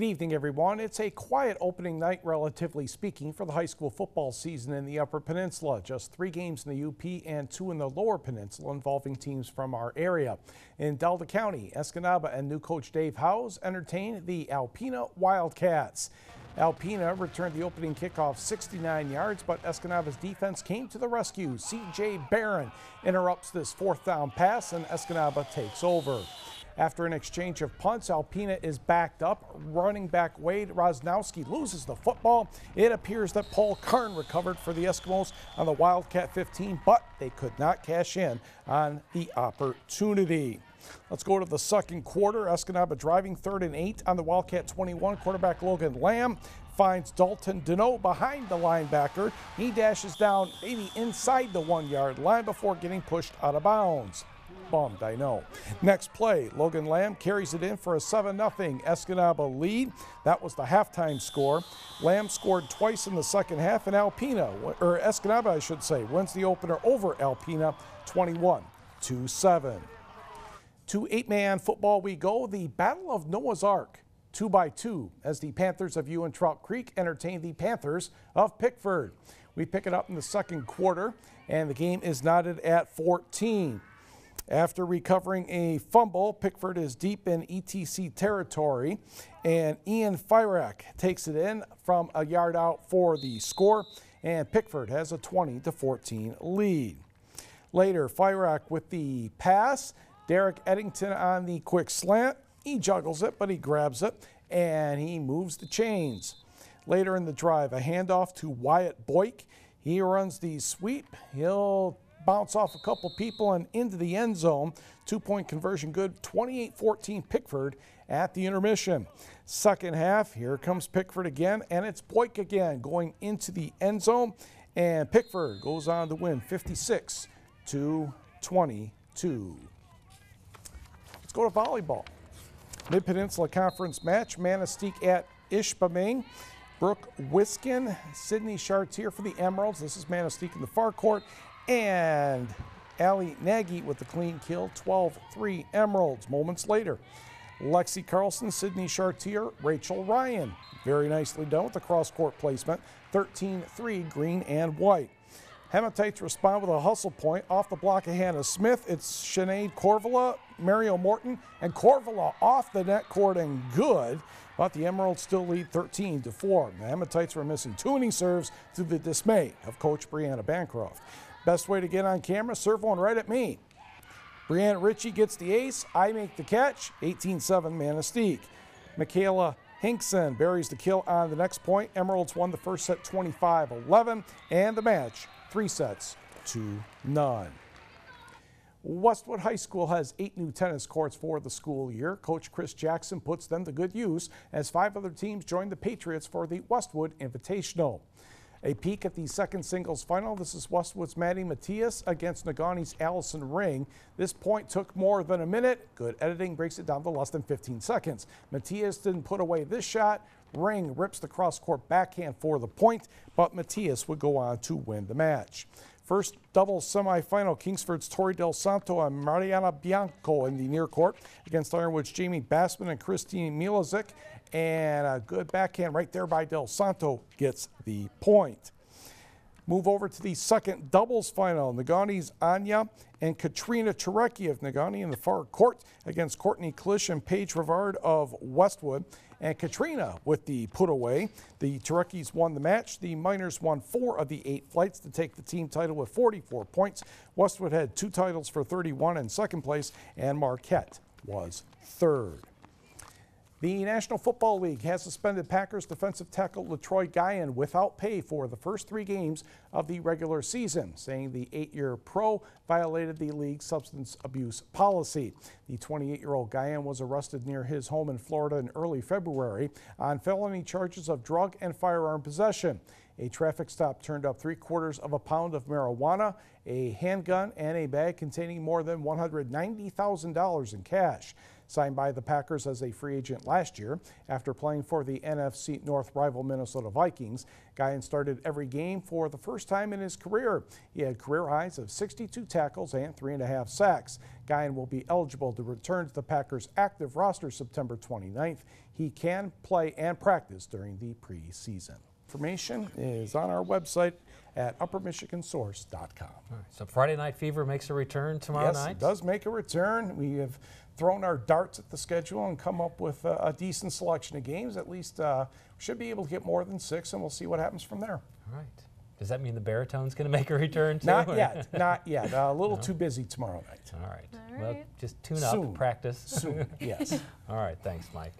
Good evening, everyone. It's a quiet opening night, relatively speaking, for the high school football season in the Upper Peninsula. Just 3 games in the UP and 2 in the Lower Peninsula involving teams from our area. In Delta County, Escanaba and new coach Dave Howes entertained the Alpena Wildcats. Alpena returned the opening kickoff 69 yards, but Escanaba's defense came to the rescue. C.J. Barron interrupts this 4th down pass, and Escanaba takes over. After an exchange of punts, Alpena is backed up. Running back Wade Rosnowski loses the football. It appears that Paul Karn recovered for the Eskimos on the Wildcat 15, but they could not cash in on the opportunity. Let's go to the second quarter. Escanaba driving 3rd and 8 on the Wildcat 21. Quarterback Logan Lamb finds Dalton Deneau behind the linebacker. He dashes down maybe inside the 1-yard line before getting pushed out of bounds. Bummed, I know. Next play, Logan Lamb carries it in for a 7-0 Escanaba lead. That was the halftime score. Lamb scored twice in the second half, and Escanaba, I should say, wins the opener over Alpena 21-7. To 8-man football we go. The Battle of Noah's Ark, 2x2, as the Panthers of Ewan Trout Creek entertain the Panthers of Pickford. We pick it up in the second quarter, and the game is knotted at 14. After recovering a fumble, Pickford is deep in ETC territory, and Ian Fyrak takes it in from a yard out for the score, and Pickford has a 20-14 lead. Later, Fyrak with the pass, Derek Eddington on the quick slant. He juggles it, but he grabs it, and he moves the chains. Later in the drive, a handoff to Wyatt Boyk. He runs the sweep. He'll bounce off a couple people and into the end zone. 2-point conversion good, 28-14 Pickford at the intermission. Second half, here comes Pickford again, and it's Boyk again going into the end zone, and Pickford goes on to win 56-22. Let's go to volleyball. Mid-Peninsula Conference match, Manistee at Ishpeming. Brooke Wiskin, Sydney Chartier for the Emeralds. This is Manistee in the far court. And Allie Nagy with the clean kill, 12-3 Emeralds. Moments later, Lexi Carlson, Sydney Chartier, Rachel Ryan. Very nicely done with the cross-court placement, 13-3 green and white. Hematites respond with a hustle point off the block of Hannah Smith. It's Sinead Corvola, Mario Morton, and Corvola off the net court and good. But the Emeralds still lead 13-4. The Hematites were missing too many serves to the dismay of Coach Brianna Bancroft. Best way to get on camera, serve one right at me. Brianna Ritchie gets the ace. I make the catch. 18-7 Manistee. Michaela Hinkson buries the kill on the next point. Emeralds won the first set 25-11, and the match 3-0. Westwood High School has 8 new tennis courts for the school year. Coach Chris Jackson puts them to good use as 5 other teams join the Patriots for the Westwood Invitational. A peek at the second singles final. This is Westwood's Maddie Matias against Negauntee's Allison Ring. This point took more than a minute. Good editing breaks it down to less than 15 seconds. Matias didn't put away this shot. Ring rips the cross-court backhand for the point, but Matias would go on to win the match. First doubles semifinal, Kingsford's Tori Del Santo and Mariana Bianco in the near court against Ironwood's Jamie Bassman and Christine Milozic. And a good backhand right there by Del Santo gets the point. Move over to the second doubles final. Negauntee's Anya and Katrina Turecki of Negaunee in the far court against Courtney Klish and Paige Rivard of Westwood. And Katrina with the put away. The Tureckis won the match. The Miners won 4 of the 8 flights to take the team title with 44 points. Westwood had 2 titles for 31 in second place, and Marquette was third. The National Football League has suspended Packers defensive tackle LaTroy Guyon without pay for the first 3 games of the regular season, saying the 8-year pro violated the league's substance abuse policy. The 28-year-old Guyon was arrested near his home in Florida in early February on felony charges of drug and firearm possession. A traffic stop turned up 3/4 pound of marijuana, a handgun, and a bag containing more than $190,000 in cash. Signed by the Packers as a free agent last year after playing for the NFC North rival Minnesota Vikings, Guyan started every game for the first time in his career. He had career highs of 62 tackles and 3.5 sacks. Guyan will be eligible to return to the Packers' active roster September 29th. He can play and practice during the preseason. Information is on our website at uppermichigansource.com. Right, so Friday Night Fever makes a return tomorrow night? Yes, it does make a return. We have thrown our darts at the schedule and come up with a decent selection of games. At least we should be able to get more than 6, and we'll see what happens from there. All right. Does that mean the Baritone's going to make a return too? Not yet. Not yet. A little too busy tomorrow night. All right. All right. Well, just tune up, practice. Soon, yes. All right. Thanks, Mike.